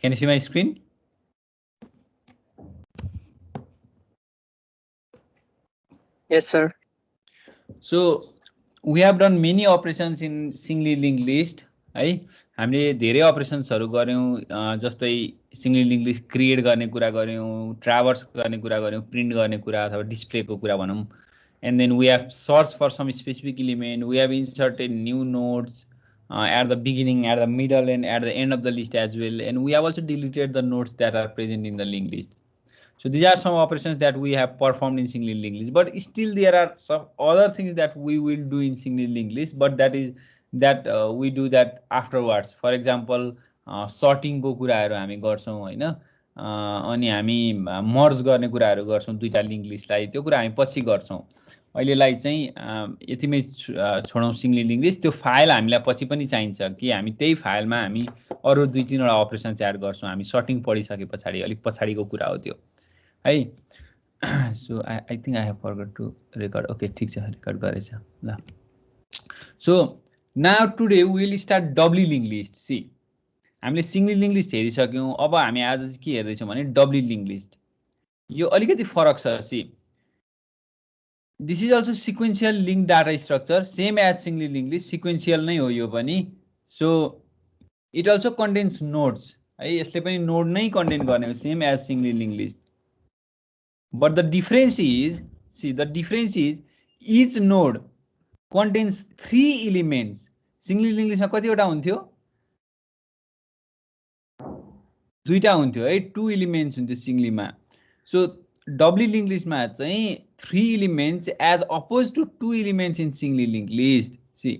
Can you see my screen? Yes, sir. So we have done many operations in singly linked list. है हामीले धेरै अपरेसन्सहरु गर्यौं जस्तै singly link list create गर्ने कुरा गर्यौं ट्राभर्स गर्ने कुरा गर्यौं प्रिन्ट गर्ने कुरा अथवा डिस्प्लेको कुरा भनौं and then we have searched for some specific element, we have inserted new nodes at the beginning, at the middle and at the end of the list as well, and we have also deleted the nodes that are present in the linked list. So these are some operations that we have performed in single linked list, but still there are some other things that we will do in single linked list, but we do that afterwards. For example, sorting को कुराहरु हामी गर्छौं हैन, अनि हामी मर्ज गर्ने कुराहरु गर्छौं दुईटा लिंक लिस्टलाई, त्यो कुरा हामी पछि गर्छौं। अहिलेलाई चाहिँ यतिमै छोडौं सिंगली लिंक लिस्ट। त्यो फाइल हामीलाई पछि पनि चाहिन्छ कि हामी त्यही फाइलमा हामी अरु दुई तीनवटा अपरेसन्स एड गर्छौं। हामी सर्टिङ पढिसके पछाडी अलिक पछाडीको कुरा हो त्यो है। So I think I have forgot to record. Okay ठीक छ, रेकर्ड गरेछ ल। So now today we will start doubly link list. See हामीले सिंगली लिंक लिस्ट हेरिसक्यौं, अब हामी आज चाहिँ के हेर्दै छौं भने डब्ली लिंक लिस्ट। यो अलिकति फरक छ। See this is also sequential link data structure, same as singly linked list, sequential नै हो यो पनि। So it also contains nodes है, यसले पनि नोड नै कन्टेन गर्ने हो, same as singly linked list. But the difference is, see the difference is each node contains 3 elements. Singly linked list मा कतिवटा हुन्थ्यो? दुईटा हुन्थ्यो है, 2 elements हुन्थ्यो सिंगली मा। So doubly linked list मा चाहिँ 3 elements as opposed to 2 elements in singly linked list. See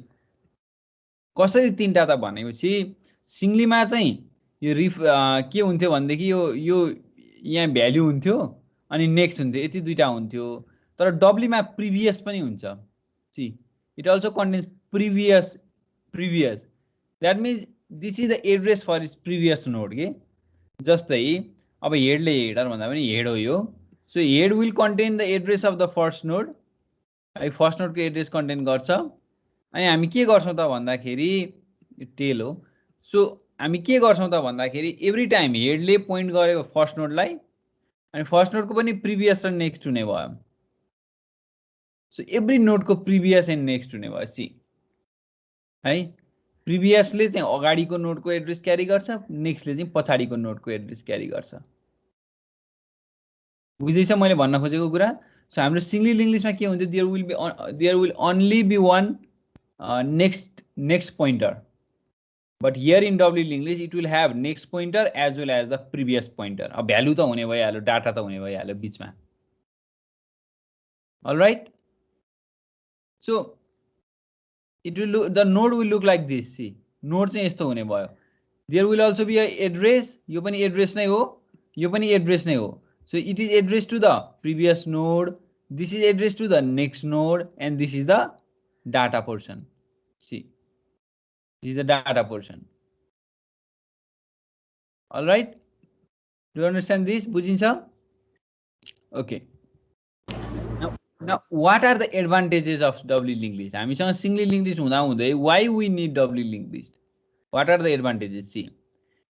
कसरी तीनटा त भनेपछि सिंगली मा चाहिँ यो के हुन्थ्यो भन्देखि यो यहाँ भ्यालु हुन्थ्यो अनि नेक्स्ट हुन्थ्यो, यति दुईटा हुन्थ्यो। तर डब्ली मा प्रिभियस पनि हुन्छ। See it also contains previous that means this is the address for its previous node के। जस्तै अब हेडले हेडर भन्दा पनि हेड हो यो। So head will contain the address of the first node है, फर्स्ट नोडको एड्रेस कन्टेन गर्छ। अनि हामी के गर्छौं त भन्दाखेरि टेल हो। सो हामी के गर्छौं त भन्दाखेरि एभ्री टाइम हेडले पोइन्ट गरेको फर्स्ट नोडलाई अनि फर्स्ट नोडको पनि प्रिभियस र नेक्स्ट हुने भयो। सो एभ्री नोडको प्रिभियस एन्ड नेक्स्ट हुने भयो। सी है, प्रिभियसले चाहिँ अगाडिको नोडको एड्रेस क्यारी गर्छ, नेक्स्टले चाहिँ पछाडिको नोडको एड्रेस क्यारी गर्छ। बुझ्दैछ मैले भन्न खोजेको कुरा? सो हाम्रो सिंगली लिंक लिस्टमा के हुन्छ, there will only be one next pointer, but here in doubly linked list it will have next pointer as well as the previous pointer. अब भ्यालु त हुने भइहाल्यो, डाटा त हुने भइहाल्यो बीचमा। all right, so it will look, the node will look like this. see node चाहिँ यस्तो हुने भयो। there will also be a address, यो पनि एड्रेस नै हो, यो पनि एड्रेस नै हो। so it is address to the previous node, this is address to the next node, and this is the data portion. See this is the data portion. all right, do you understand this? बुझिन्छ? okay, now what are the advantages of doubly linked list? हामीसँग singly linked list हुँदा हुँदै why we need doubly linked list? what are the advantages? see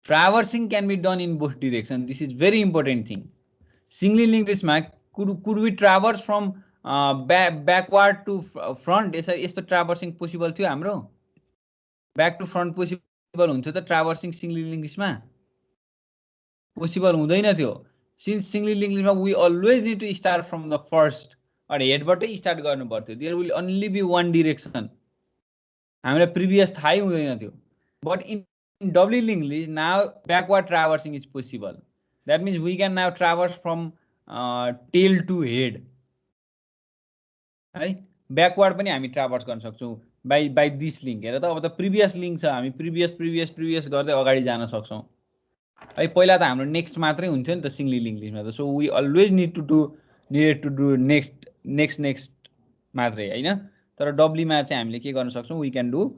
traversing can be done in both directions. this is very important thing. singly linked list मा could we traverse from backward to front? यस्तो traversing possible थियो हाम्रो? back to front possible हुन्थ्यो त traversing singly linked list मा? possible हुँदैन थियो। since singly linked list मा we always need to start from the first or हेडबाटै स्टार्ट गर्नु पर्थ्यो। there will only be one direction, हामीलाई प्रिभियस थाहै हुँदैन थियो। but in doubly linked list now backward traversing is possible. that means we can now traverse from tail to head है, backward पनि हामी ट्राभर्स गर्न सक्छौं by this link। हेर त अब त प्रिभियस लिंक छ, हामी प्रिभियस गर्दै अगाडि जान सक्छौं है। पहिला त हाम्रो नेक्स्ट मात्रै हुन्थ्यो नि त सिंगली लिंक लिस्टमा त। So we always needed to do next मात्रै हैन। तर डब्ली मा चाहिँ हामीले के गर्न सक्छौं, we can do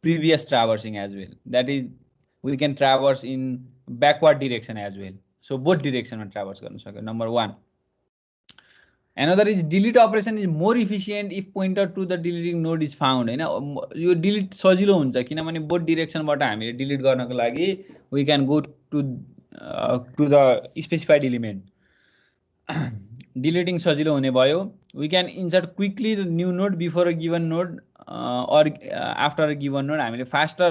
previous traversing as well, that is we can traverse in backward direction as well. So both डिरेक्सनमा ट्राभर्स गर्न सक्यो, number 1। Another is delete operation is more efficient if pointer to the deleting node is found. हैन यो delete सजिलो हुन्छ किनभने both डाइरेक्सनबाट हामीले delete गर्नको लागि we can go to the specified element. Deleting सजिलो हुने भयो. We can insert quickly the new node before a given node or after a given node. हामीले faster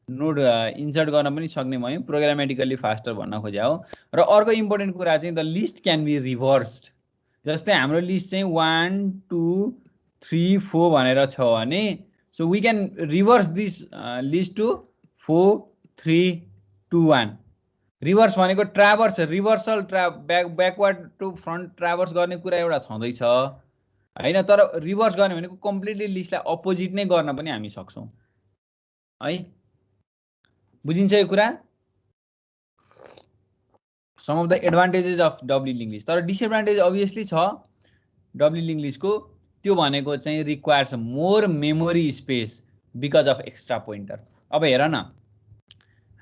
node insert गर्न पनि सक्ने भयौं, प्रोग्रामेटिकली फास्टर भन्न खोजे हो. र अर्को इम्पोर्टेन्ट कुरा चाहिँ the list can be reversed. जस्तै हाम्रो लिस्ट चाहिँ 1 2 3 4 भनेर छ भने so we can reverse this list to 4 3 2 1. Reverse भनेको traverse reversal backward to front traverse गर्ने कुरा एउटा छँदै छ हैन, तर रिभर्स गर्ने भनेको कम्प्लिटली लिस्टलाई अपोजिट नै गर्न पनि हामी सक्छौं है. बुझिन्छ यो कुरा? Some of the advantages of doubly link list. तर डिसएडभान्टेज अभियसली छ डब्ली लिंक लिस्ट को. त्यो भनेको चाहिँ requires more memory space because of extra pointer. अब हेर न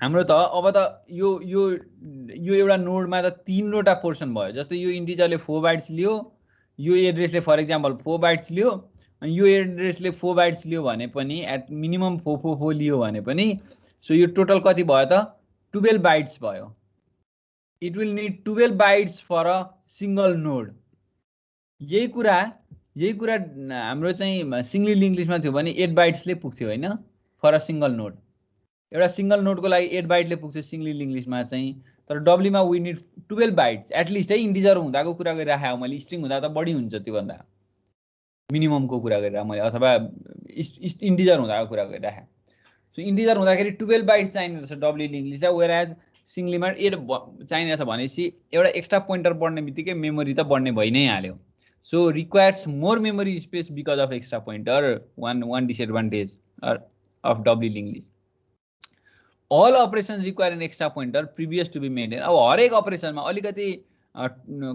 हाम्रो त अब त यो एउटा नोडमा त तीनवटा पोर्सन भयो. जस्तै यो इन्टिजरले 4 बाइट्स लियो, यो एड्रेसले फर एक्जाम्पल 4 बाइट्स लियो, अनि यो एड्रेसले 4 बाइट्स लियो भने पनि एट मिनिमम 444 लियो भने पनि सो यो टोटल कति भयो त 12 बाइट्स भयो. It will need 12 bytes for a single node. यही कुरा हाम्रो चाहिँ सिंगली लिंक लिस्टमा थियो भने 8 बाइट्स ले पुग्थ्यो हैन फर अ सिंगल नोड. एउटा सिंगल नोड को लागि 8 बाइट ले पुग्थ्यो सिंगली लिंक लिस्टमा चाहिँ. तर डब्ली मा we need 12 bytes at least है. इन्टिजर हुँदाको कुरा गरिराखे हो मैले, स्ट्रिङ हुँदा त बढी हुन्छ त्यो भन्दा, मिनिमम को कुरा गरिरा मैले, अथवा इन्टिजर हुँदाको कुरा गरिराखे. सो इन्टिजर हुँदाखेरि 12 बाइट्स चाहिने रहेछ doubly link list. Whereas सिंगलीमा 8 चाहिने रहेछ भनेपछि एउटा एक्स्ट्रा पोइन्टर बढ्ने बित्तिकै मेमोरी त बढ्ने भइ नै हाल्यो. So requires more memory space because of extra pointer. one disadvantage of doubly linked list. All operations require an extra pointer previous to be maintained. अब हरेक अपरेसनमा अलिकति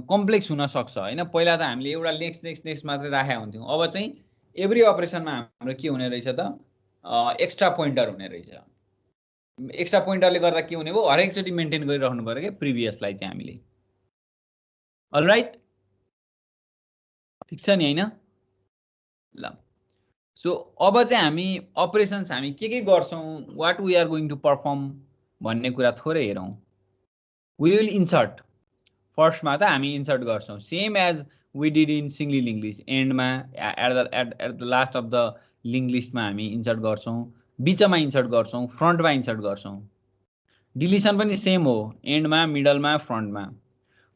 कम्प्लेक्स हुन सक्छ हैन. पहिला त हामीले एउटा नेक्स्ट मात्र राखेका हुन्थ्यौं. अब चाहिँ एभ्री अपरेसनमा हाम्रो के हुने रहेछ त एक्स्ट्रा पोइन्टर हुने रहेछ. एक्स्ट्रा पोइन्टरले गर्दा के हुने भयो, हरेक चोटी मेन्टेन गरिराख्नु पर्यो के प्रिभियसलाई चाहिँ हामीले. अलराइट, ठीक छ नि हैन? ल सो अब चाहिँ हामी अपरेसन्स हामी के गर्छौं, what we are going to perform भन्ने कुरा थोरै हेरौं. We will insert. फर्स्टमा त हामी इन्सर्ट गर्छौं same as we did in singly link list. एन्डमा at the last of the link लिस्टमा हामी इन्सर्ट गर्छौं, बीचमा इन्सर्ट गर्छौं, फ्रन्टमा इन्सर्ट गर्छौं. डिलिसन पनि सेम हो, एन्डमा, मिडलमा, फ्रन्टमा.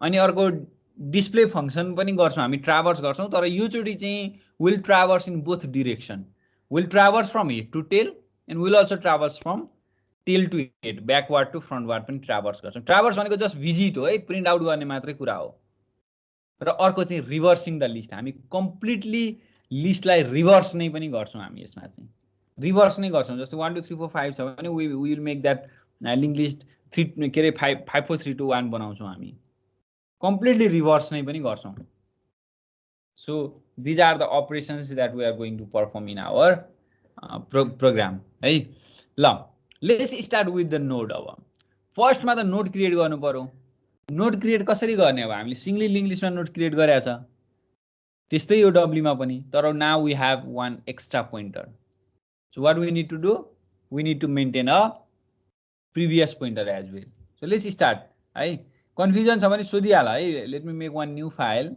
अनि अर्को डिस्प्ले फंक्सन पनि गर्छौं हामी, ट्राभर्स गर्छौं. तर यो चोटी चाहिँ will traverse in both direction. Will traverse from head to tail and will also traverse from tail to head, backward to frontward पनि ट्राभर्स गर्छौं. ट्राभर्स भनेको जस्ट भिजिट हो है, प्रिन्ट आउट गर्ने मात्रै कुरा हो. र अर्को चाहिँ रिभर्सिङ द लिस्ट. हामी कम्प्लिटली लिस्टलाई रिभर्स नै पनि गर्छौं. हामी यसमा चाहिँ रिभर्स नै गर्छौं. जस्तो 1 2 3 4 5 छ भने we will make that link list 3 के रे 5 4 3 2 1 बनाउँछौं. हामी कम्प्लिटली रिभर्स नै पनि गर्छौं. So these are the operations that we are going to perform in our program है. ल let's start with the node. अब फर्स्टमा त नोड क्रिएट गर्नु पर्यो. नोड क्रिएट कसरी गर्ने? अब हामीले सिंगली लिंक लिस्टमा नोड क्रिएट गरेका छ त्यस्तै यो डब्लीमा पनि, तर now we have one extra pointer. So what we need to do, we need to maintain a previous pointer as well. So let's start है. कन्फ्युजन छ भने सोधिहाल है. Let me make one new file.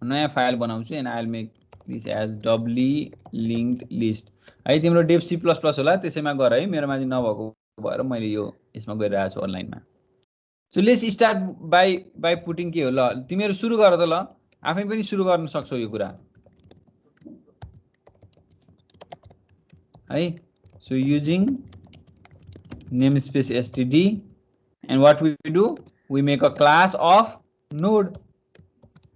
नयाँ file बनाउँछु and I will make this as doubly linked list है. तिम्रो Dave C++ होला, त्यसैमा गर है. मेरोमा चाहिँ नभएको भएर मैले यो यसमा गरिरहेको छु अनलाइनमा. So let's start by putting के हो. ल तिमीहरू सुरु गर त. ल आफै पनि सुरु गर्न सक्छौ यो कुरा है. So using namespace std and what we do, we make a class of node.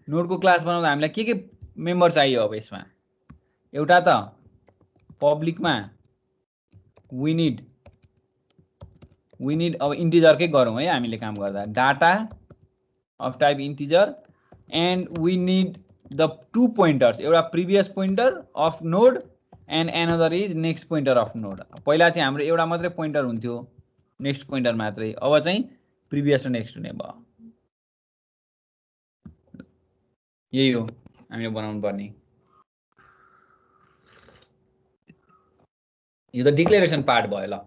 Node को क्लास बनाउँदा हामीलाई के मेम्बर चाहियो? अब यसमा एउटा त पब्लिकमा we need अब इन्टिजरकै गरौँ है हामीले काम गर्दा. Data of type integer and we need the 2 pointers. एउटा previous pointer of node and another is next pointer of node. पहिला चाहिँ हाम्रो एउटा मात्रै पोइन्टर हुन्थ्यो, नेक्स्ट पोइन्टर मात्रै. अब चाहिँ प्रिभियस र नेक्स्ट हुने भयो. यही हो हामीले बनाउनु पर्ने। यो त डिक्लेरेसन पार्ट भयो ल।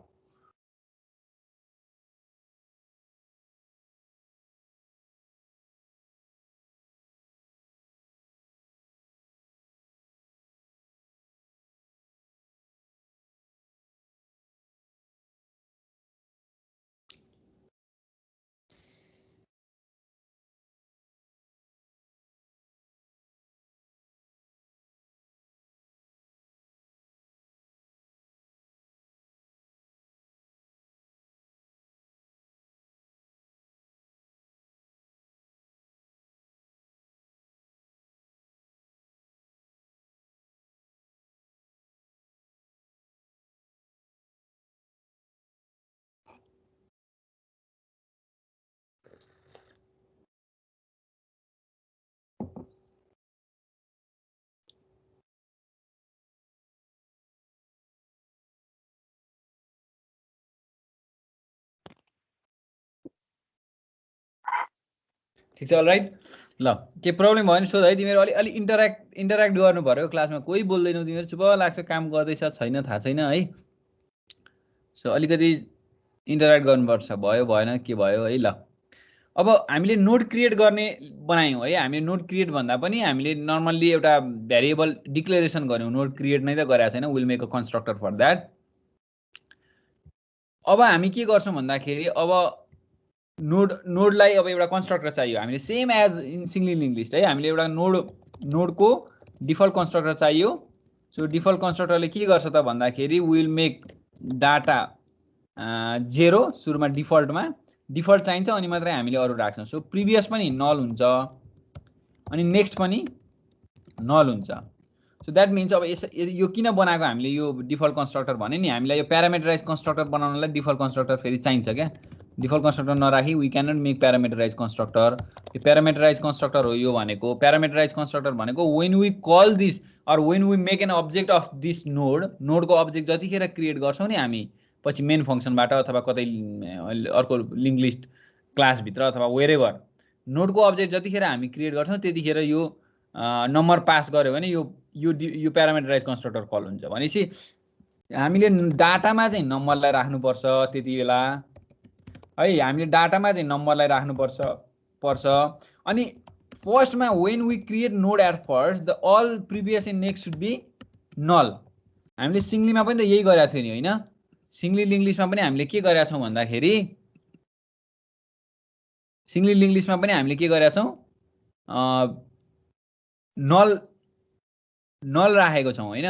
ठीक छ अलराइट ल। के प्रब्लम भयो भने सोध है। तिमीहरू अलि अलि इन्टरेक्ट गर्नु पर्यो क्लासमा। कोही बोल्दैनौ तिमीहरू, चुप लाग्छ, काम गर्दैछ छैन थाहा छैन है। सो अलिकति इन्टरेक्ट गर्नुपर्छ। भयो भएन के भयो है ल। अब हामीले नोड क्रिएट गर्ने बनायौँ है। हामीले नोड क्रिएट भन्दा पनि हामीले नर्मल्ली एउटा भेरिएबल डिक्लेरेसन गर्यौँ। नोड क्रिएट नै त गरेको छैन। Will make a constructor for that. अब हामी के गर्छौँ भन्दाखेरि अब नोडलाई अब एउटा कन्स्ट्रक्टर चाहियो। हामीले same as in singly link list है। हामीले एउटा नोडको डिफल्ट कन्स्ट्रक्टर चाहियो। सो डिफल्ट कन्स्ट्रक्टरले के गर्छ त भन्दाखेरि विल मेक डाटा 0 सुरुमा डिफल्ट चाहिन्छ अनि मात्रै हामीले अरू राख्छौँ। सो प्रिभियस पनि नल हुन्छ अनि नेक्स्ट पनि नल हुन्छ। सो द्याट मिन्स अब यो किन बनाएको हामीले यो डिफल्ट कन्स्ट्रक्टर भने नि, हामीलाई यो प्यारामिटराइज कन्स्ट्रक्टर बनाउनलाई डिफल्ट कन्स्ट्रक्टर फेरि चाहिन्छ क्या। डिफल्ट कन्स्ट्रक्टर नराखी we can not make parameterise constructor. यो प्यारामिटराइज कन्स्ट्रक्टर हो यो भनेको। प्यारामिटराइज कन्स्ट्रक्टर भनेको when we call this or when we make an object of this नोडको अब्जेक्ट जतिखेर क्रिएट गर्छौँ नि हामी पछि मेन फङ्सनबाट अथवा कतै अर्को लिङ्क लिस्ट क्लासभित्र अथवा वेरेभर नोडको अब्जेक्ट जतिखेर हामी क्रिएट गर्छौँ त्यतिखेर यो नम्बर पास गर्यो भने यो प्यारामिटराइज कन्स्ट्रक्टर कल हुन्छ। भनेपछि हामीले डाटामा चाहिँ नम्बरलाई राख्नुपर्छ त्यति बेला है। हामीले डाटामा चाहिँ नम्बरलाई राख्नुपर्छ। अनि फर्स्टमा when we create node at first the all previous in next should be null. हामीले सिङ्गलीमा पनि त यही गरेको थियो नि होइन। सिङ्गली लिङ्क लिस्टमा पनि हामीले के गरेका छौँ भन्दाखेरि सिङ्गली लिङ्क लिस्टमा पनि हामीले के गरेका छौँ नल राखेको छौँ होइन।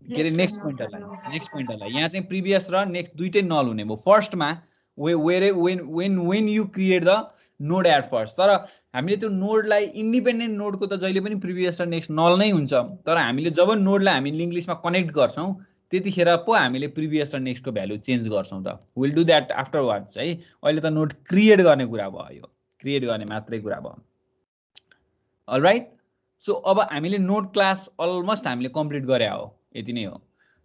के अरे नेक्स्ट पोइन्टरलाई यहाँ चाहिँ प्रिभियस र नेक्स्ट दुइटै नल हुने भयो फर्स्टमा when you create the node at first. तर हामीले त्यो नोडलाई इन्डिपेन्डेन्ट नोडको त जहिले पनि प्रिभियस र नेक्स्ट नल नै हुन्छ। तर हामीले जब नोडलाई हामी लिङ्क लिस्टमा कनेक्ट गर्छौँ त्यतिखेर पो हामीले प्रिभियस र नेक्स्टको भ्यालु चेन्ज गर्छौँ त। विल डु द्याट आफ्टरवर्ड्स है। अहिले त नोड क्रिएट गर्ने कुरा भयो, क्रिएट गर्ने मात्रै कुरा भयो। अलराइट। सो अब हामीले नोड क्लास अलमोस्ट हामीले कम्प्लिट गरे हो, यति नै हो।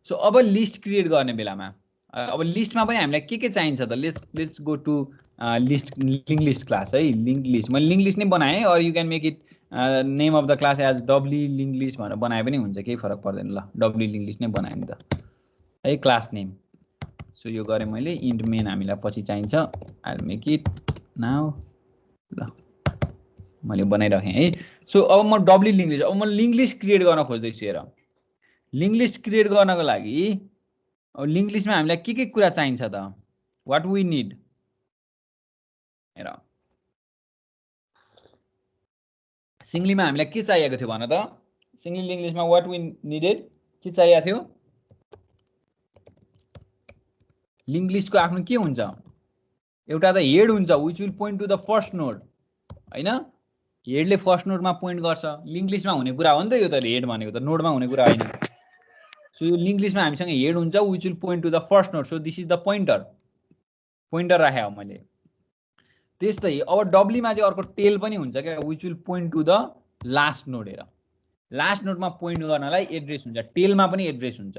सो अब लिस्ट क्रिएट गर्ने बेलामा अब लिस्टमा पनि हामीलाई के चाहिन्छ त। Let's go to link list class है। लिङ्क लिस्ट मैले लिङ्क लिस्ट नै बनाएँ or you can make it name of the class as doubly link list भनेर बनाए पनि हुन्छ, केही फरक पर्दैन ल। डब्ली लिङ्क लिस्ट नै बनाएँ नि त है क्लास नेम। सो यो गरेँ मैले। इन्ट मेन हामीलाई पछि चाहिन्छ। I will make it now ल, मैले बनाइराखेँ है। सो अब म डब्ली लिङ्क लिस्ट, अब म लिङ्क लिस्ट क्रिएट गर्न खोज्दैछु। हेर लिङ्क लिस्ट क्रिएट गर्नको लागि अब लिङ्क लिस्टमा हामीलाई के कुरा चाहिन्छ त। वाट वी निड हेर सिङ्गलीमा हामीलाई के चाहिएको थियो भन त। सिङ्गली लिङ्क लिस्टमा वाट वी निडेड के चाहिएको थियो। लिङ्क लिस्टको आफ्नो के हुन्छ एउटा त हेड हुन्छ which will point to the first node होइन। हेडले फर्स्ट नोडमा पोइन्ट गर्छ। लिङ्क लिस्टमा हुने कुरा हो नि त यो त। हेड भनेको त नोडमा हुने कुरा होइन। सो यो लिङ्क लिस्टमा हामीसँग हेड हुन्छ which will point to the first node. So this is the pointer राखे हो मैले। त्यस्तै अब डब्लीमा चाहिँ अर्को टेल पनि हुन्छ क्या, which will point to the last node. हेर लास्ट नोडमा पोइन्ट गर्नलाई एड्रेस हुन्छ, टेलमा पनि एड्रेस हुन्छ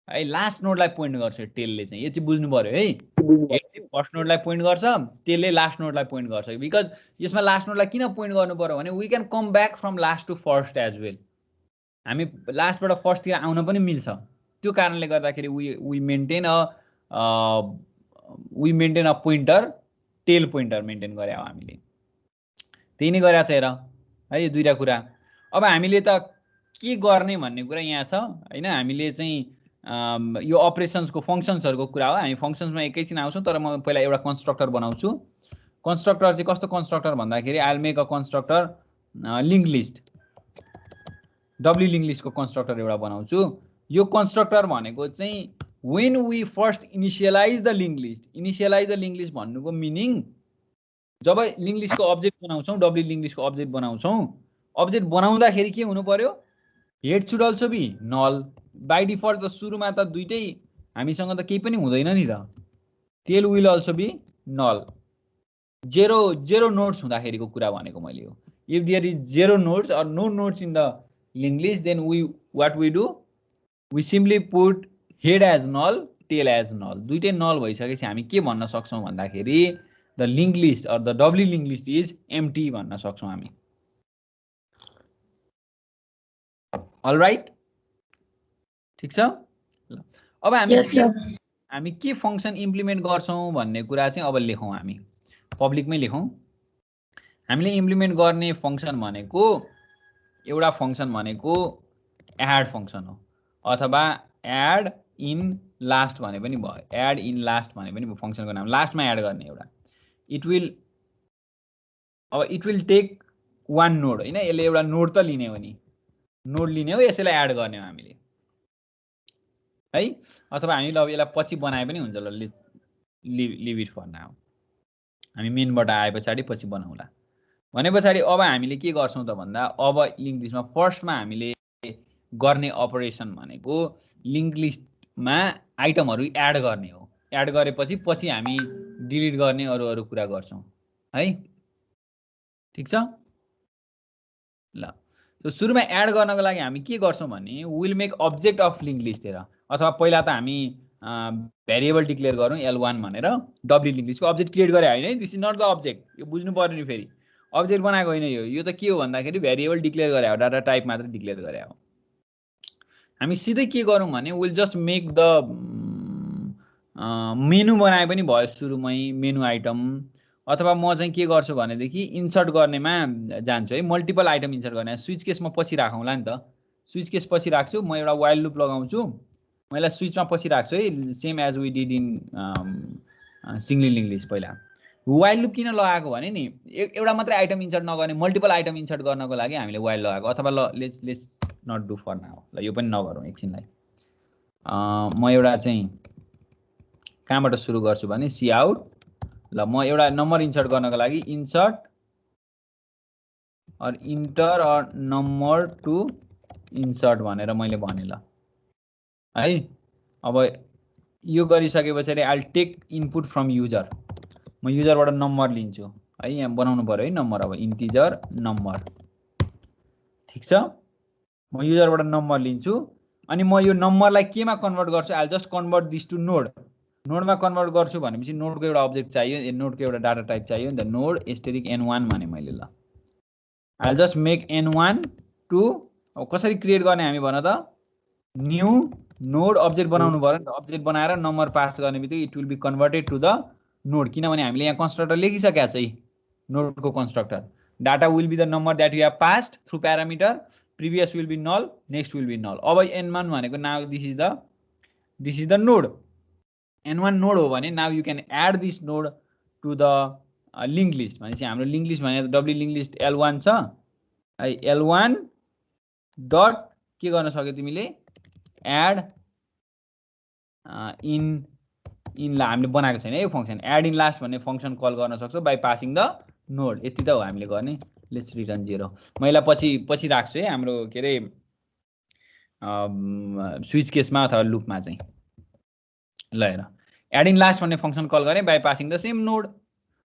है। लास्ट नोडलाई पोइन्ट गर्छ टेलले चाहिँ, यो चाहिँ बुझ्नु पर्यो है। हेडले फर्स्ट नोडलाई पोइन्ट गर्छ, त्यसले लास्ट नोडलाई पोइन्ट गर्छ। बिकज यसमा लास्ट नोडलाई किन पोइन्ट गर्नु पर्यो भने we can come back from last to first as well. हामी लास्टबाट फर्स्टतिर आउन पनि मिल्छ। त्यो कारणले गर्दाखेरि we maintain a pointer, tail pointer maintain गरे हो हामीले। त्यही नै गरेको छ हेर है यो दुईटा कुरा। अब हामीले त के गर्ने भन्ने कुरा यहाँ छ हैन। हामीले चाहिँ यो अपरेसन्सको फङ्सन्सहरुको कुरा हो। हामी फङ्सन्समा एकैछिन आउँछौँ, तर म पहिला एउटा कन्स्ट्रक्टर बनाउँछु। कन्स्ट्रक्टर चाहिँ कस्तो कन्स्ट्रक्टर भन्दाखेरि I will make a constructor link list, W link लिस्टको कन्स्ट्रक्टर एउटा बनाउँछु। यो कन्स्ट्रक्टर भनेको चाहिँ when we first initialize the linked list, initialize the linked list भन्नुको मिनिङ जब लिंक लिस्टको अब्जेक्ट बनाउँछौँ, डब्ल्यू लिंक लिस्टको अब्जेक्ट बनाउँछौँ, अब्जेक्ट बनाउँदाखेरि के हुनु पर्यो, head should also be null. By default त सुरुमा त दुईटै हामीसँग त केही पनि हुँदैन नि त, tail will also be null. Zero nodes हुँदाखेरिको कुरा भनेको मैले हो। If there is zero nodes or no nodes in the link list, then what we do, we simply put head as null, tail as null. दुईटै null भइसकेपछि हामी के भन्न सक्छौँ भन्दाखेरि the link list or the W link list is empty भन्न सक्छौँ हामी। ऑल राइट, ठीक छ। अब हामी के फंक्सन इम्प्लिमेन्ट गर्छौँ भन्ने कुरा चाहिँ अब लेखौँ, हामी पब्लिकमै लेखौँ। हामीले इम्प्लिमेन्ट गर्ने फंक्सन भनेको एउटा फंक्सन भनेको एड फंक्सन हो, अथवा एड इन लास्ट भने पनि भयो। एड इन लास्ट भने पनि फंक्सनको नाम, लास्टमा एड गर्ने एउटा। It will take one node हैन, यसले एउटा नोड त लिने हो नि, नोड लिने हो, यसैलाई एड गर्ने हो हामीले है। अथवा हामीले अब यसलाई पछि बनाए पनि हुन्छ, ल लिभ इट फर नाउ। हामी मेनबाट आए पछाडि पछि बनाउला भने पछाडि अब हामीले के गर्छौं त भन्दा, अब लिंक लिस्टमा फर्स्टमा हामीले गर्ने अपरेसन भनेको लिंक लिस्टमा आइटमहरु एड गर्ने हो। एड गरेपछि पछि हामी डिलिट गर्ने अरु कुरा गर्छौं है, ठीक छ। ल तो सुरुमा एड गर्नको लागि हामी के गर्छौं भने will make object of link list हेर, अथवा पहिला त हामी भेरिएबल डिक्लेयर गरौँ L1 भनेर, डब्ल्यू लिंक लिस्टको अब्जेक्ट क्रिएट गरे हैन है। This is not the object, यो बुझ्नु पर्यो नि। फेरि अब्जेक्ट बनाएको हैन यो त के हो भन्दाखेरि भेरिएबल डिक्लेयर गरे हो, डाटा टाइप मात्र डिक्लेयर गरे हो। हामी सिधै के गरौँ भने will just make the menu बनाए पनि भयो सुरुमै, मेनु आइटम। अथवा म चाहिँ के गर्छु भनेदेखि इन्सर्ट गर्नेमा जान्छु है, मल्टिपल आइटम इन्सर्ट गर्ने। स्विच केसमा पछि राखौँला नि त, स्विच केस पछि राख्छु म, एउटा व्हाइल लुप लगाउँछु, मैले स्विचमा पछि राख्छु है, same as we did in single link list. पहिला व्हाइल लुप किन लगाएको भने नि, एउटा मात्रै आइटम इन्सर्ट नगर्ने, मल्टिपल आइटम इन्सर्ट गर्नको लागि हामीले व्हाइल लगाएको। अथवा ल let's not do for now, ल यो पनि नगरौँ एकछिनलाई। म एउटा चाहिँ कहाँबाट सुरु गर्छु भने सी आउट। ल म एउटा नम्बर इन्सर्ट गर्नको लागि इन्सर्ट और इन्टर और नम्बर टु इन्सर्ट भनेर मैले भने ल है। अब यो गरिसके पछाडि I will take input from user, म युजरबाट नम्बर लिन्छु है, यहाँ बनाउनु पर्यो है नम्बर। अब इन्टिजर नम्बर, ठीक छ। म युजरबाट नम्बर लिन्छु अनि म यो नम्बरलाई केमा कन्भर्ट गर्छु, I will just convert this to node. नोडमा कन्भर्ट गर्छु भनेपछि नोडको एउटा अब्जेक्ट चाहियो, नोडको एउटा डाटा टाइप चाहियो नि त, नोड एस्टेरिक n1 भने मैले। ल I will just make n1 to, अब कसरी क्रिएट गर्ने हामी भन त, न्यू नोड अब्जेक्ट बनाउनु पर्यो नि त। अब्जेक्ट बनाएर नम्बर पास गर्ने बित्तिकै it will be converted to the node, किनभने हामीले यहाँ कन्स्ट्रक्टर लेखिसकेका छ नोडको constructor. Data will be the number that you have passed through parameter, previous will be null, next will be null. अब n1 भनेको now this is the node, n1 node हो भने now you can add this node to the link list. भनेपछि हाम्रो link list भने W link list L1 छ है, L1 dot के गर्न सक्यो तिमीले, एड इन ला हामीले बनाएको छैन यो फंक्सन। एड इन लास्ट भन्ने फंक्सन कल गर्न सक्छौ बाइ पासिङ द नोड। यति त हो हामीले गर्ने। Let's return 0। म यसलाई पछि राख्छु है हाम्रो के रे स्विच केसमा अथवा लुपमा चाहिँ। ल हेर, एड इन लास्ट भन्ने फंक्सन कल गरे by passing the same node.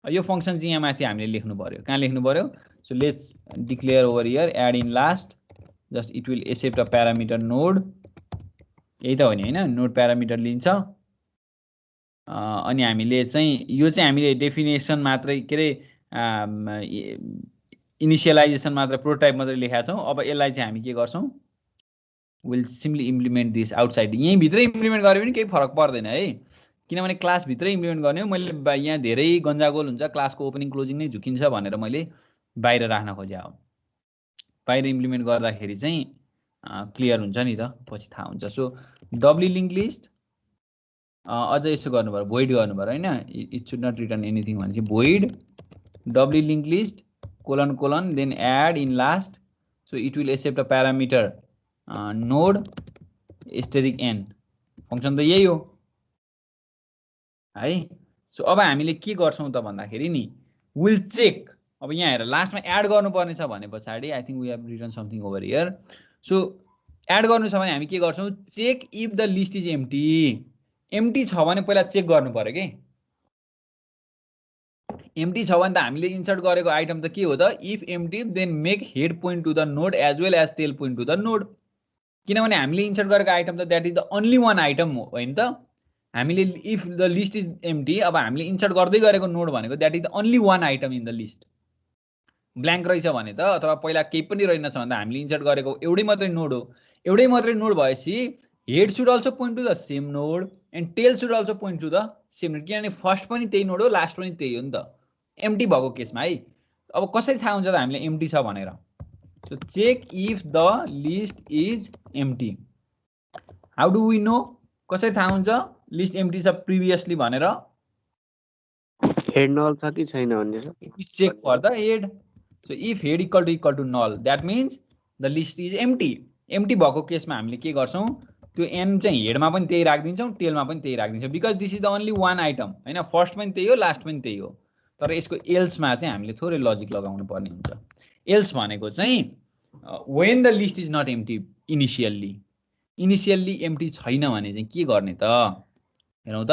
यो फंक्सन चाहिँ यहाँ माथि हामीले लेख्नु पर्यो। कहाँ लेख्नु पर्यो, so let's declare over here add in last, just it will accept a parameter node. यही त हो नि हैन, नोड प्यारामिटर लिन्छ अनि हामीले चाहिँ यो चाहिँ हामीले डेफिनेसन मात्रै के अरे इनिसियलाइजेसन मात्र प्रोटोटाइप मात्रै लेखेका छौँ। अब यसलाई चाहिँ हामी के गर्छौँ, will simply implement this outside. यहीँभित्रै इम्प्लिमेन्ट गरे पनि केही फरक पर्दैन है, किनभने क्लासभित्रै इम्प्लिमेन्ट गर्ने हो। मैले यहाँ धेरै गन्जागोल हुन्छ, क्लासको ओपनिङ क्लोजिङ नै झुकिन्छ भनेर मैले बाहिर राख्न खोजेँ हो। बाहिर इम्प्लिमेन्ट गर्दाखेरि चाहिँ क्लियर हुन्छ नि त, पछि थाहा हुन्छ। सो डब्ली लिङ्क लिस्ट अझ यसो गर्नु पर्यो, भोइड गर्नु पर्यो होइन, it should not return anything भनेपछि void doubly link list colon colon then add in last. So it will accept a parameter node asterisk N. Function त यही हो है। सो अब हामीले के गर्छौँ त भन्दाखेरि नि विल चेक। अब यहाँ हेर लास्टमा एड गर्नुपर्ने छ भने पछाडि I think we have written something over here. So add गर्नु छ भने हामी के गर्छौँ, check if the list is empty. Empty छ भने पहिला चेक गर्नु पर्यो कि एम्टी छ भने त हामीले इन्सर्ट गरेको आइटम त के हो त, if empty then make head point to the node as well as tail point to the node. किनभने हामीले इन्सर्ट गरेको आइटम त that is the only one item हो होइन त। हामीले if the list is empty, अब हामीले इन्सर्ट गर्दै गरेको नोड भनेको that is the only one item in the list. Blank रहेछ भने त अथवा पहिला केही पनि रहेनछ भने त हामीले इन्सर्ट गरेको एउटै मात्रै नोड हो। एउटै मात्रै नोड भएपछि head should also point to the same node and tail should also point to the same node, किनभने फर्स्ट पनि त्यही नोड हो लास्ट पनि त्यही हो नि त एम्टी भएको केसमा है। अब कसरी थाहा हुन्छ त हामीले एम्टी छ भनेर, so check if the list is empty. How do we know, कसरी थाहा हुन्छ लिस्ट एम्टी छ प्रिभियसली भनेर, हेड नल छ कि छैन भन्ने check for the head. So if head equal to null that means the list is empty. Empty भएको केसमा हामीले के गर्छौँ, त्यो एन चाहिँ हेडमा पनि त्यही राखिदिन्छौँ टेलमा पनि त्यही राखिदिन्छौँ, because this is the only one item होइन। फर्स्ट पनि त्यही हो लास्ट पनि त्यही हो। तर यसको एल्समा चाहिँ हामीले थोरै लजिक लगाउनु पर्ने हुन्छ। एल्स भनेको चाहिँ when the list is not empty initially empty छैन भने चाहिँ के गर्ने त हेरौँ त।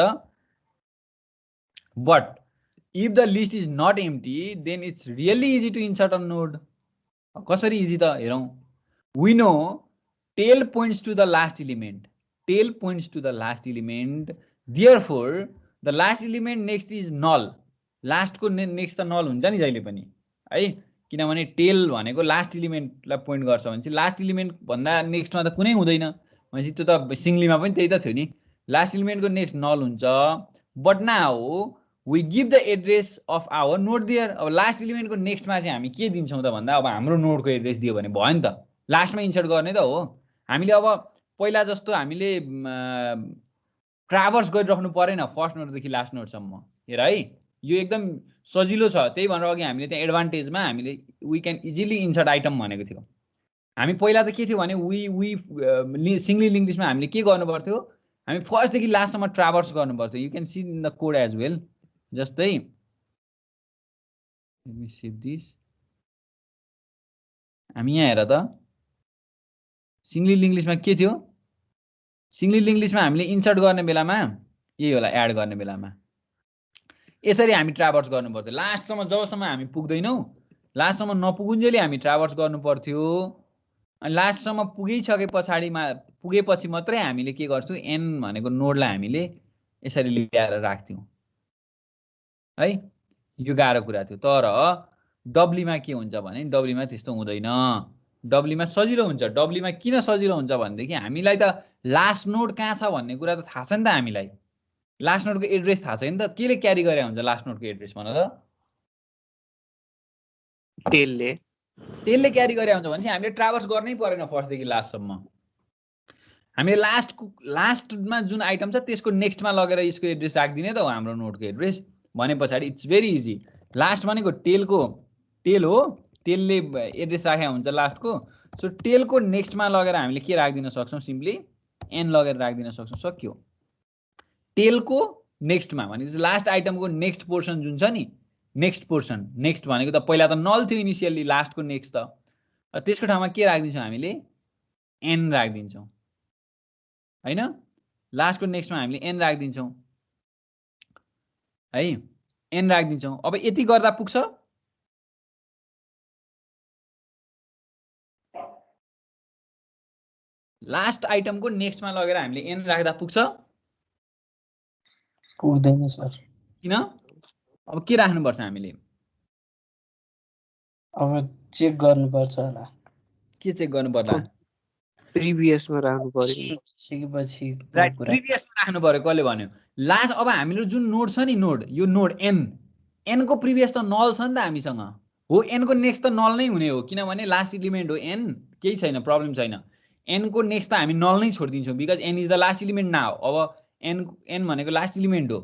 But if the list is not empty then it's really easy to insert a node. कसरी इजी त हेरौँ, we know tail points to the last element, tail points to the last element, therefore the last element next is null. Last को next त नल हुन्छ नि जहिले पनि है, किनभने टेल भनेको लास्ट इलिमेन्टलाई पोइन्ट गर्छ भने लास्ट इलिमेन्ट भन्दा नेक्स्टमा त कुनै हुँदैन भनेपछि त्यो त सिङ्गलीमा पनि त्यही त थियो नि, लास्ट इलिमेन्टको नेक्स्ट नल हुन्छ। But now we give the address of our node there। अब लास्ट इलिमेन्टको नेक्स्टमा चाहिँ हामी के दिन्छौँ त भन्दा अब हाम्रो नोडको एड्रेस दियो भने भयो नि त, लास्टमा इन्सर्ट गर्ने त हो हामीले। अब पहिला जस्तो हामीले ट्राभर्स गरिराख्नु परेन फर्स्ट नोडदेखि लास्ट नोडसम्म, हेर है यो एकदम सजिलो छ। त्यही भनेर अघि हामीले त्यहाँ एडभान्टेजमा हामीले we can easily insert item भनेको थियो। हामी पहिला त के थियो भने सिङ्गली लिङ्क लिस्टमा हामीले के गर्नु पर्थ्यो, हामी फर्स्टदेखि लास्टसम्म ट्राभर्स गर्नु पर्थ्यो। You can see in the code as well. जस्तै हामी यहाँ हेर त सिङ्गली लिङ्क लिस्टमा के थियो, सिङ्गली लिङ्क लिस्टमा हामीले इन्सर्ट गर्ने बेलामा यही होला, एड गर्ने बेलामा यसरी हामी ट्राभर्स गर्नु पर्थ्यो लास्टसम्म। जबसम्म हामी पुग्दैनौँ लास्टसम्म नपुगुन्जेली हामी ट्राभर्स गर्नु पर्थ्यो, अनि लास्टसम्म पुगिसके पुगेपछि मात्रै हामीले के गर्छौँ, एन भनेको नोडलाई हामीले यसरी ल्याएर राख्थ्यौँ है। यो गाह्रो कुरा थियो। तर डब्लीमा के हुन्छ भने डब्लीमा त्यस्तो हुँदैन, डब्लीमा सजिलो हुन्छ। डब्लीमा किन सजिलो हुन्छ भनेदेखि हामीलाई त लास्ट नोड कहाँ छ भन्ने कुरा त थाहा छ नि त, हामीलाई लास्ट नोडको एड्रेस थाहा छैन त, केले क्यारी गरे हुन्छ लास्ट नोडको एड्रेस भन त, टेलले क्यारी गरे हुन्छ भनेपछि हामीले ट्राभर्स गर्नै परेन फर्स्टदेखि लास्टसम्म। हामीले लास्टमा जुन आइटम छ त्यसको नेक्स्टमा लगेर यसको एड्रेस राखिदिने त हो हाम्रो नोडको एड्रेस भने पछाडि इट्स भेरी इजी। लास्ट भनेको टेल हो, टेलले एड्रेस राखेको हुन्छ लास्टको। सो टेलको नेक्स्टमा लगेर हामीले के राखिदिन सक्छौँ, सिम्पली एन लगेर राखिदिन सक्छौँ, सक्यो। टेलको नेक्स्टमा भनेपछि लास्ट आइटमको नेक्स्ट पोर्सन जुन छ नि, नेक्स्ट पोर्सन, नेक्स्ट भनेको त पहिला त नल थियो इनिसियल्ली, लास्टको नेक्स्ट त त्यसको ठाउँमा के राखिदिन्छौँ हामीले, एन राखिदिन्छौँ होइन। लास्टको नेक्स्टमा हामीले एन राखिदिन्छौँ है, एन राखिदिन्छौँ। अब यति गर्दा पुग्छ, लास्ट आइटमको नेक्स्टमा लगेर हामीले एन राख्दा पुग्छ। पुग्दैन सर। किन? अब के राख्नुपर्छ हामीले? अब चेक गर्नुपर्छ होला। के चेक गर्नु पर्ला? प्रिभियसमा राख्नु पर्यो। सिकेपछि राइट, प्रिभियसमा राख्नु पर्यो। कसले भन्यो? लास्ट अब हाम्रो जुन नोड छ नि, नोड, यो नोड एन को प्रिभियस त नल छ नि त हामीसँग। हो, एन को नेक्स्ट त नल नै हुने हो, किनभने लास्ट एलिमेन्ट हो एन, केही छैन, प्रब्लम छैन। एन को नेक्स्ट त हामी नल नै छोडिदिन्छौँ, because N is the last element now. अब एन भनेको लास्ट एलिमेन्ट हो,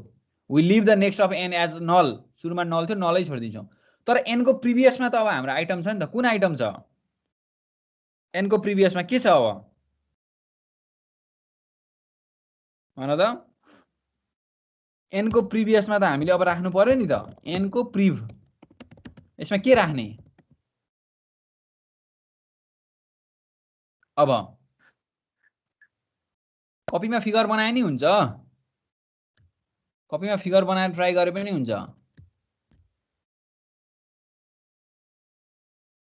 we leave the next of N as null. सुरुमा नल थियो, नलै छोडिदिन्छौँ। तर एन को प्रिभियसमा त अब हाम्रो आइटम छ नि त। कुन आइटम छ? एन को प्रिभियसमा के छ? अब भन त। एन को प्रिभियसमा त हामीले अब राख्नु पर्यो नि त। एन को प्रिभ, यसमा के राख्ने? अब कपीमा फिगर बनाए नि हुन्छ, कपीमा फिगर बनाएर ट्राई गरे पनि हुन्छ।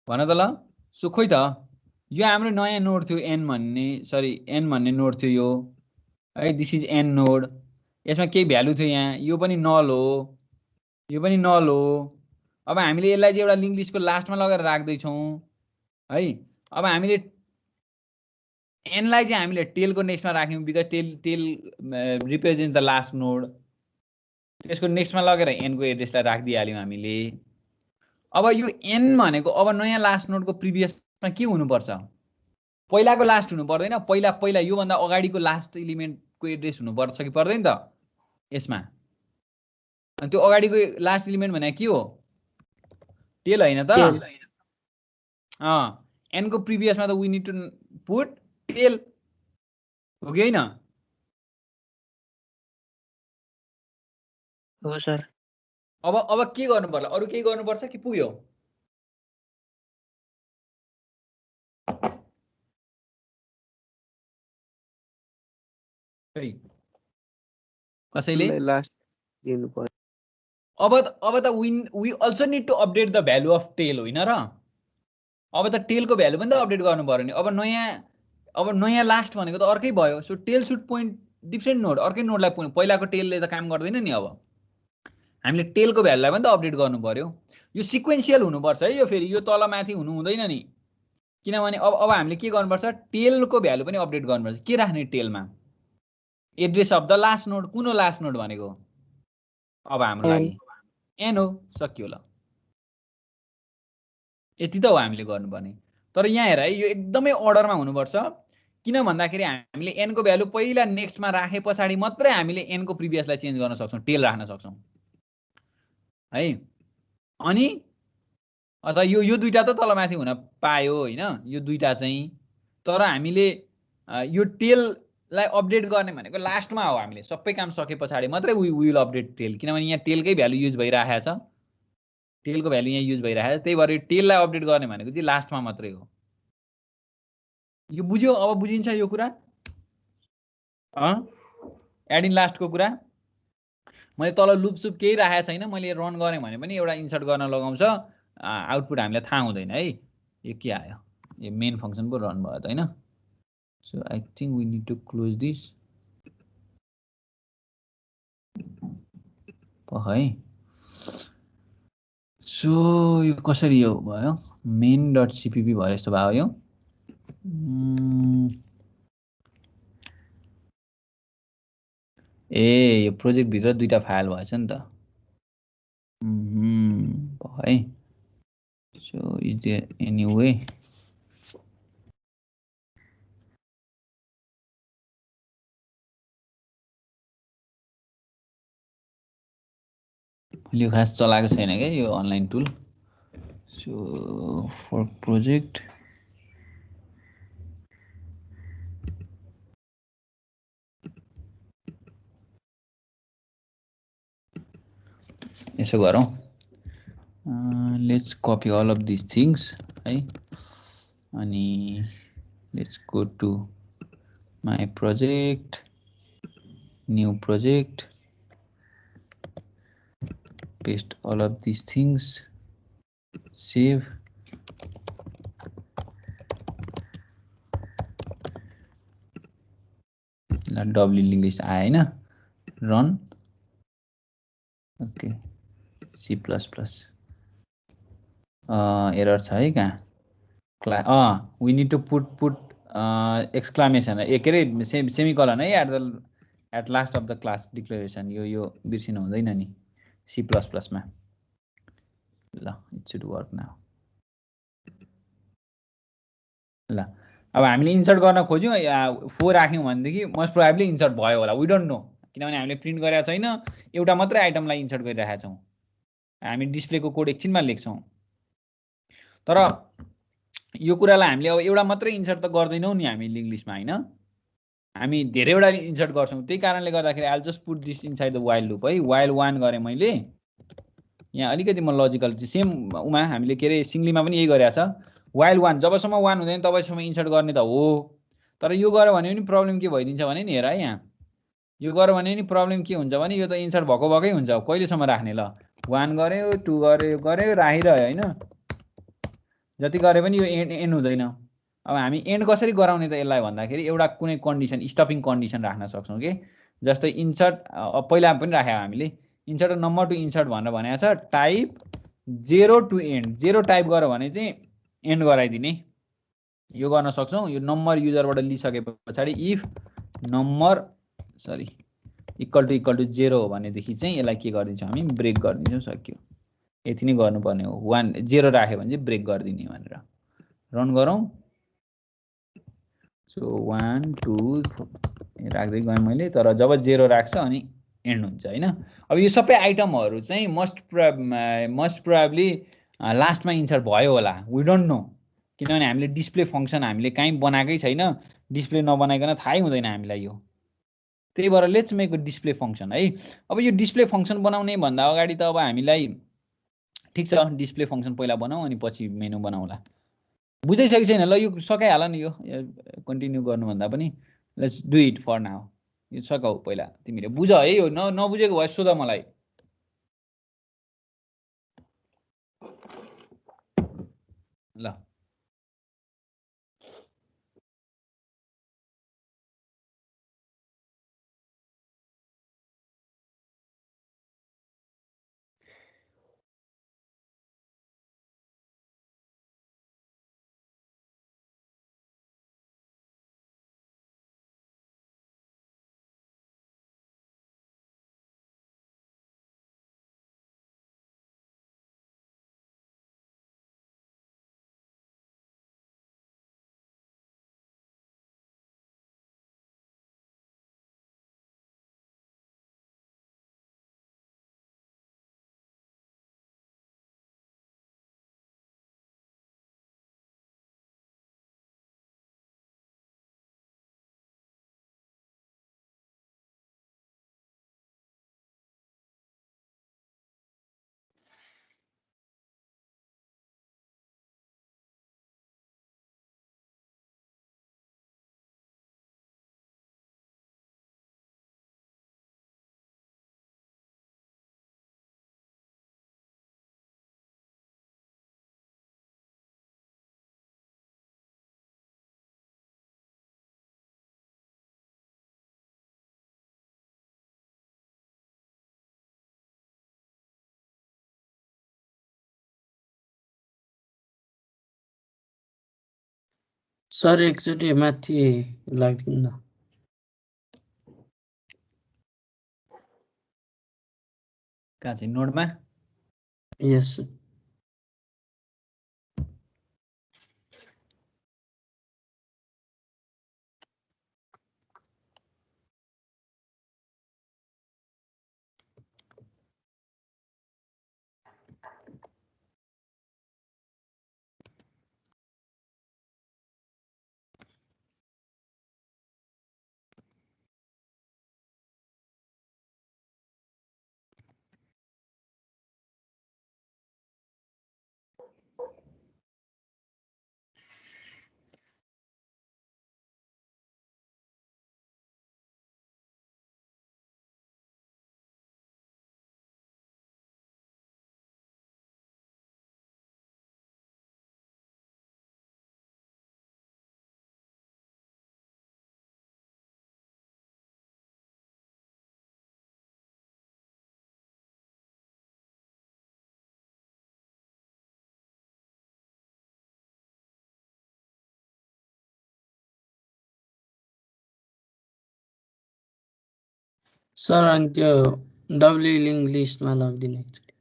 भन त ल। सो खोइ त, यो हाम्रो नयाँ नोड थियो एन भन्ने, सरी एन भन्ने नोड थियो यो है। This is an node. यसमा केही भ्यालु थियो यहाँ, यो पनि नल हो, यो पनि नल हो। अब हामीले यसलाई चाहिँ एउटा लिङ्क लिस्टको लास्टमा लगेर राख्दैछौँ है। अब हामीले एनलाई चाहिँ हामीले टेलको नेक्स्टमा राख्यौँ, because tail represent the last node. त्यसको नेक्स्टमा लगेर एनको एड्रेसलाई राखिदिइहाल्यौँ हामीले। अब यो एन भनेको अब नयाँ लास्ट नोडको प्रिभियसमा के हुनुपर्छ? पहिलाको लास्ट हुनु पर्दैन, पहिला योभन्दा अगाडिको लास्ट एलिमेन्टको एड्रेस हुनुपर्छ कि पर्दैन त यसमा? अनि त्यो अगाडिको लास्ट एलिमेन्ट भनेको के हो? टेल होइन त? एनको प्रिभियसमा त we need to put tail, हो कि होइन? हो सर। अब के गर्नु पर्ला? अरु केही गर्नुपर्छ कि पुग्यो? कसैले? लास्ट दिनु पर्यो। अब त we also need to update the value of tail, होइन र? अब त टेलको भ्यालु पनि त अपडेट गर्नु पर्यो नि। अब नयाँ लास्ट भनेको त अर्कै भयो। So tell should point different node, अर्कै नोडलाई पोइन्ट। पहिलाको टेलले त काम गर्दैन नि। अब हामीले टेलको भ्यालुलाई पनि त अपडेट गर्नु पर्यो। यो सिक्वेन्सियल हुनुपर्छ है, यो फेरि यो तल माथि हुनु हुँदैन नि। किनभने अब हामीले के गर्नुपर्छ? टेलको भ्यालु पनि अपडेट गर्नुपर्छ। के राख्ने टेलमा? Address of the last node. कुन हो लास्ट नोड भनेको? अब हाम्रो लागि एन हो, सकियो। ल, यति त हो हामीले गर्नुपर्ने। तर यहाँ हेर है, यो एकदमै अर्डरमा हुनुपर्छ। किन भन्दाखेरि हामीले एनको भ्यालु पहिला नेक्स्टमा राखे पछाडि मात्रै हामीले एनको प्रिभियसलाई चेन्ज गर्न सक्छौँ, टेल राख्न सक्छौँ है। अनि अथवा यो दुईटा त तलमाथि हुन पायो होइन, यो दुईटा चाहिँ। तर हामीले यो टेललाई अपडेट गर्ने भनेको लास्टमा हो। हामीले सबै काम सके पछाडि मात्रै वी विल अपडेट टेल, किनभने यहाँ टेलकै भ्यालु युज भइरहेको छ, टेलको भ्यालु यहाँ युज भइरहेको छ। त्यही भएर टेललाई अपडेट गर्ने भनेको चाहिँ लास्टमा मात्रै हो। यो बुझ्यो? अब बुझिन्छ यो कुरा? एड इन लास्टको कुरा। मैले तल लुप सुप केही राखेको छैन। मैले रन गरेँ भने पनि एउटा इन्सर्ट गर्न लगाउँछ, आउटपुट हामीलाई थाहा हुँदैन है। यो के आयो? यो मेन फङ्सन पो रन भयो त होइन? So I think we need to close this है। सो यो कसरी यो भयो? मेन डट सिपिपी भयो जस्तो भयो यो। ए, यो प्रोजेक्टभित्र दुईटा फाइल भएछ नि त। है। So is there any way? मैले खास चलाएको छैन क्या यो online tool. So for project यसो गरौँ, let's copy all of this things है। अनि let's go to my project, new project, paste all of these things, save, doubly linked list आयो होइन, रन। ओके C++ एरर छ है कहाँ we need to put exclamation के अरे semicolon है at last of the class declaration यो बिर्सिनु हुँदैन नि C++ मा ल इट सुड वर्क नाउ ल अब हामीले इन्सर्ट गर्न खोज्यौँ 4 राख्यौँ भनेदेखि मोस्ट प्रोबेबली इन्सर्ट भयो होला वी डोन्ट नो किनभने हामीले प्रिन्ट गरेका छैन एउटा मात्रै आइटमलाई इन्सर्ट गरिरहेका छौँ हामी डिस्प्लेको कोड एकछिनमा लेख्छौँ तर यो कुरालाई हामीले अब एउटा मात्रै इन्सर्ट त गर्दैनौँ नि हामी लिङ्क लिस्टमा हैन हामी धेरैवटा इन्सर्ट गर्छौँ त्यही कारणले गर्दाखेरि I just put this inside the while loop है वाइल 1 गरेँ मैले यहाँ अलिकति म लजिकल सेम उमा हामीले के अरे सिङ्गलीमा पनि यही गरेका छ वाइल 1 जबसम्म 1 हुँदैन तबसम्म इन्सर्ट गर्ने त हो तर यो गर्यो भने पनि प्रब्लम के भइदिन्छ भने नि हेर है यहाँ यो गर्यो भने नि प्रब्लम के हुन्छ भने यो त इन्सर्ट भएकै हुन्छ कहिलेसम्म राख्ने ल 1 गर्यो 2 गर्यो राखिरह्यो हैन जति गरे पनि यो एन्ड हुँदैन अब हामी एन्ड कसरी गराउने त यसलाई भन्दाखेरि एउटा कुनै कन्डिसन स्टपिङ कन्डिसन राख्न सक्छौँ के जस्तै इन्सर्ट पहिला पनि राख्यौँ हामीले इन्सर्ट नम्बर टु इन्सर्ट भनेर भनेको छ टाइप 0 टु एन्ड 0 टाइप गर्यो भने चाहिँ एन्ड गराइदिने यो गर्न सक्छौँ यो नम्बर युजरबाट लिइसके पछाडि इफ नम्बर इक्वल टु 0 हो भनेदेखि चाहिँ यसलाई के गरिदिन्छौँ हामी ब्रेक गरिदिन्छौँ सक्यो यति नै गर्नुपर्ने हो 1 0 राख्यो भने चाहिँ ब्रेक गरिदिने भनेर रन गरौँ सो 1 2 राख्दै गएँ मैले तर जब 0 राख्छ अनि एन्ड हुन्छ हैन अब यो सबै आइटमहरू चाहिँ मस्ट प्रोबेबली लास्टमा इन्सर्ट भयो होला वी डोन्ट नो किनभने हामीले डिस्प्ले फङ्सन हामीले कहीँ बनाएकै छैन डिस्प्ले नबनाइकन थाहै हुँदैन हामीलाई यो त्यही भएर let's make a display function है अब यो डिस्प्ले फङ्सन बनाउने भन्दा अगाडि त अब हामीलाई ठिक छ डिस्प्ले फङ्सन पहिला बनाऊ अनि पछि मेनु बनाउला बुझिसकेको छैन ल यो सकाइहाल नि यो कन्टिन्यू गर्नुभन्दा पनि let's do it for now यो सकाऊ पहिला तिमीले बुझ है यो नबुझेको भए सोध मलाई ल सर एकचोटि माथि लाग्दिनु न कहाँ चाहिँ नोडमा यस सर अनि त्यो डब्ल्यु लिङ्क लिस्टमा लगिदिनु एकचोटि।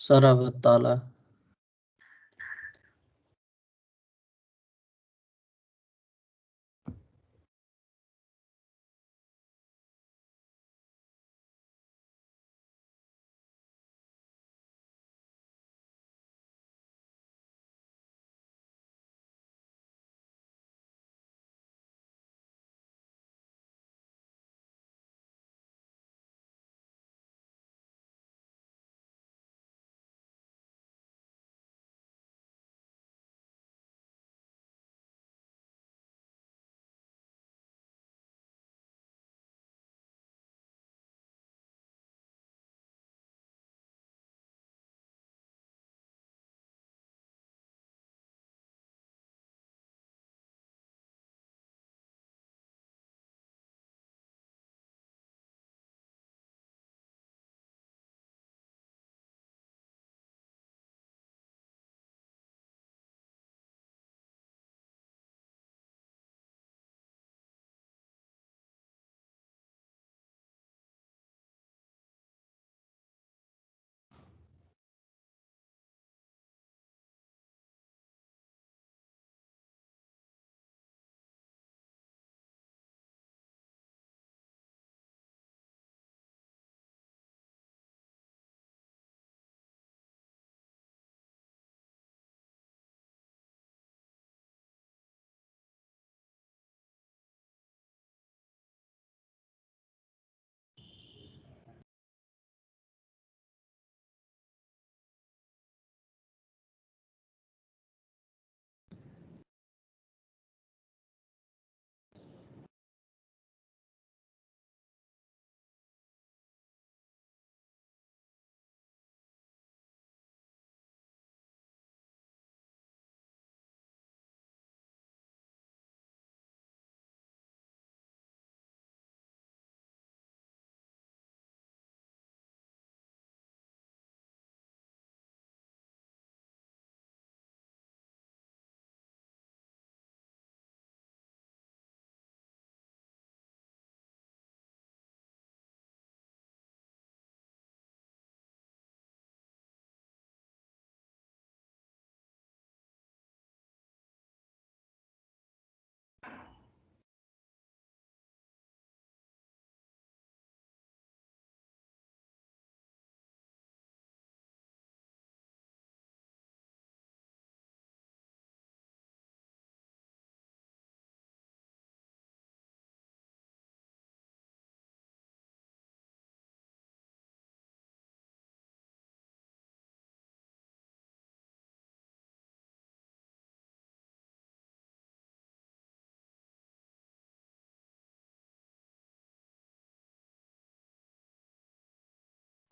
सर अब तल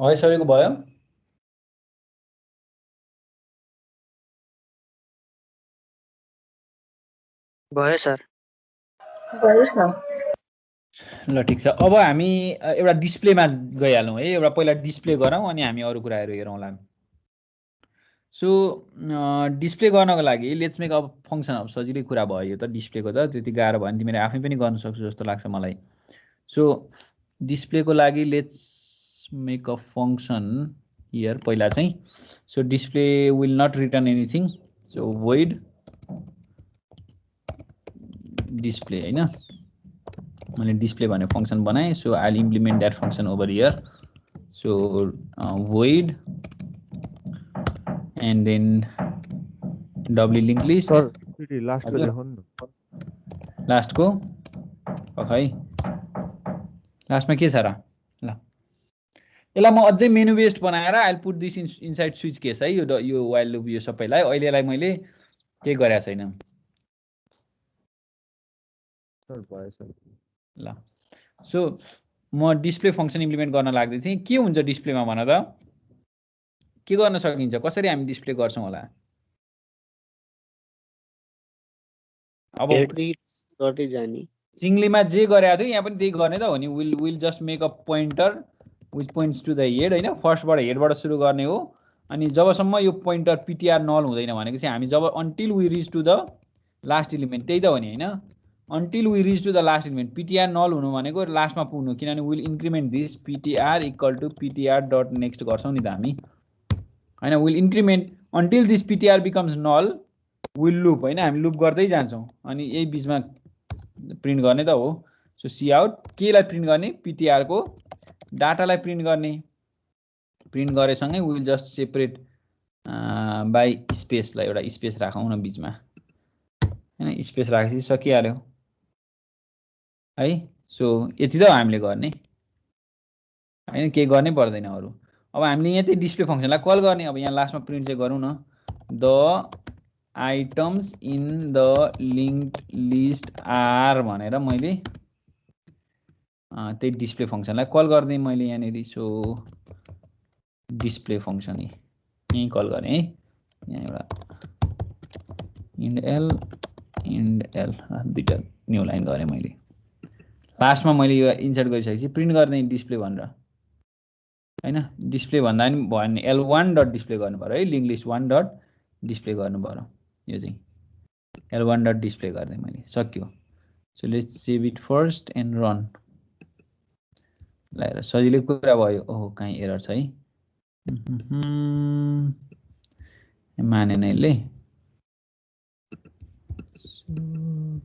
है सबैको भयो? भयो सर। ल ठिक छ। अब हामी एउटा डिस्प्लेमा गइहालौँ है। एउटा पहिला डिस्प्ले गरौँ अनि हामी अरू कुराहरू हेरौँला। सो डिस्प्ले गर्नको लागि लेट्स मेक अब फङ्सन। अब सजिलै कुरा भयो यो त डिस्प्लेको त, त्यति गाह्रो भयो भने तिमीले आफै पनि गर्न सक्छौ जस्तो लाग्छ मलाई। सो डिस्प्लेको लागि let's make a function here पहिला चाहिँ so display will not return anything so void display हैन मैले डिस्प्ले भन्ने फंक्सन बनाएँ so I will implement that function over here so void and then doubly linked list sir फेरि last को देखाउनु न लास्ट को खै लास्टमा के छ र ल यसलाई म अझै मेनु बेस्ड बनाएर I will put this inside switch case है यो व्हाइल लुप यो सबैलाई अहिलेलाई मैले के गरेको छैन सर भयो सर ल सो म डिस्प्ले फंक्सन इम्प्लिमेन्ट गर्न लाग्दै थिएँ के हुन्छ डिस्प्लेमा भन त के गर्न सकिन्छ कसरी हामी डिस्प्ले गर्छौं होला अब गर्दै जाने सिंगलीमा जे गरेको थियो यहाँ पनि त्यही गर्ने त हो नि will just make a pointer which points to the head हैन फर्स्टबाट हेडबाट सुरु गर्ने हो अनि जबसम्म यो पोइन्टर पीटीआर नल हुँदैन भनेको चाहिँ हामी जब until we reach to the last element त्यही त हो नि हैन until we reach to the last element PTR null हुनु भनेको लास्टमा पुग्नु किनभने will increment this PTR equal to PTR dot next गर्छौं नि त हामी हैन will increment until this PTR becomes null will loop हैन हामी लुप गर्दै जान्छौं अनि यही बीचमा प्रिन्ट गर्ने त हो सो सी आउट केलाई प्रिन्ट गर्ने पीटीआर को डाटालाई प्रिन्ट गर्ने प्रिन्ट गरेसँगै विल जस्ट सेपरेट बाइ स्पेसलाई एउटा स्पेस राखौं न बीचमा हैन स्पेस राखेपछि सकिहाल्यो है सो यति त हामीले गर्ने हैन के गर्नै पर्दैन अरु अब हामीले यहाँ चाहिँ डिस्प्ले फंक्सनलाई कल गर्ने अब यहाँ लास्टमा प्रिन्ट चाहिँ गरौँ न the items in the linked list are भनेर मैले त्यही डिस्प्ले फंक्सनलाई कल गर्ने मैले यहाँनेरि सो डिस्प्ले फंक्सन यही कल गर्ने है यहाँ एउटा इन्ड एल दुईटा न्यू लाइन गरे मैले लास्टमा मैले यो इन्सर्ट गरिसकेपछि प्रिन्ट गर्ने डिस्प्ले भनेर हैन डिस्प्ले भन्दा नि भयो नि l1 डट डिस्प्ले गर्नु पर्यो है लिंक लिस्ट 1 डट डिस्प्ले गर्नु पर्यो यो चाहिँ l1 डट डिस्प्ले गर्ने मैले सक्यो so let's save it first and run ल सजिलै कुरा भयो ओहो कहीं एरर छ है मानेन यसले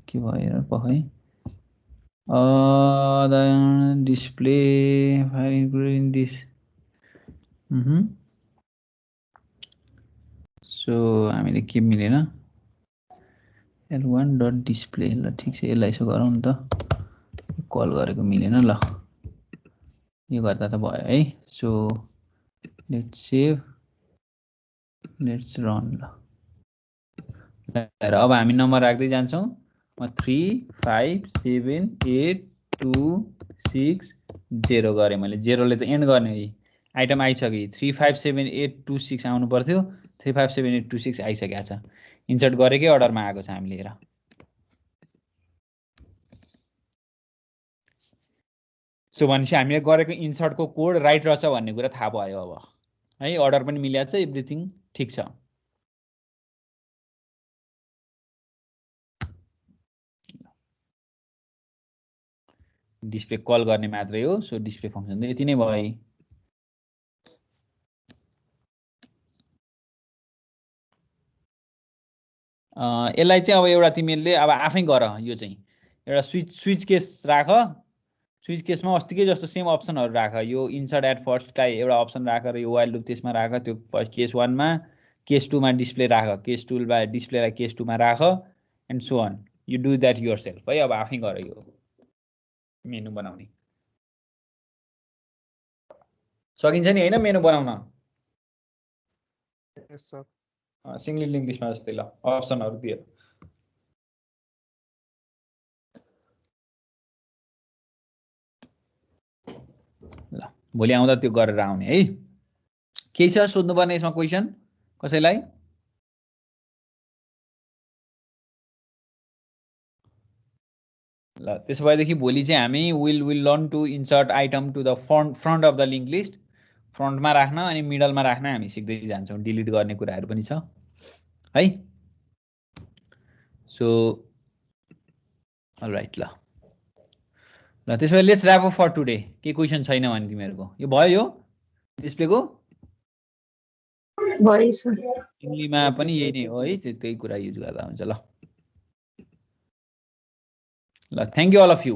के भयो एरर पो है the display file including this so हामीले के मिलेन l1 डट डिस्प्ले ल ठीक छ यसलाई यसो गरौँ न त कल गरेको मिलेन ल यो गर्दा त भयो है so let's save let's run ल अब हामी नम्बर राख्दै जान्छौं 3 5 7 8 2 6 0 गरे मैले 0 ले त एन्ड गर्ने है आइटम आइसक्यो 3 5 7 8 2 6 आउनु पर्थ्यो 3 5 7 8 2 6 आइसकेको छ इन्सर्ट गरेकै अर्डरमा आएको छ हामीले हेर सो भनेपछि हामीले गरेको इन्सर्टको कोड राइट रहेछ भन्ने कुरा थाहा भयो अब है अर्डर पनि मिलेको छ एभ्रिथिङ ठीक छ डिस्प्ले कल गर्ने मात्रै हो सो डिस्प्ले फंक्सन यति नै भयो यसलाई चाहिँ अब एउटा तिमीले अब आफै गर यो चाहिँ एउटा स्विच केस राख स्विच केसमा अस्तिकै जस्तो सेम अप्सनहरु राख यो इन्सर्ट एट फर्स्ट का एउटा अप्सन राख र यो व्हाइल लुप त्यसमा राख त्यो फर्स्ट केस 1 मा केस 2 मा डिस्प्ले राख केस 2 मा डिस्प्लेलाई केस 2 मा राख and so on you do that yourself है अब आफै गर यो मेनु बनाउने सकिन्छ नि हैन मेनु बनाउन यस सर सिंगली लिंक लिस्टमा जस्तै ल अप्सनहरु दिए ल भोलि आउँदा त्यो गरेर आउने है के छ सोध्नु पर्ने यसमा क्वेशन कसैलाई ल त्यसो भएदेखि भोलि चाहिँ हामी will learn to insert item to the front of the link list फ्रन्टमा राख्न अनि मिडलमा राख्न हामी सिक्दै जान्छौं डिलिट गर्ने कुराहरु पनि छ है सो अलराइट ल त्यसो भए let's wrap up for today के क्वेशन छैन भने तिमीहरुको यो भयो यो डिस्प्लेको भयो सर। सिङ्गलीमा पनि यही नै हो है, त्यही कुरा युज गर्दा हुन्छ। ल thank you all of you.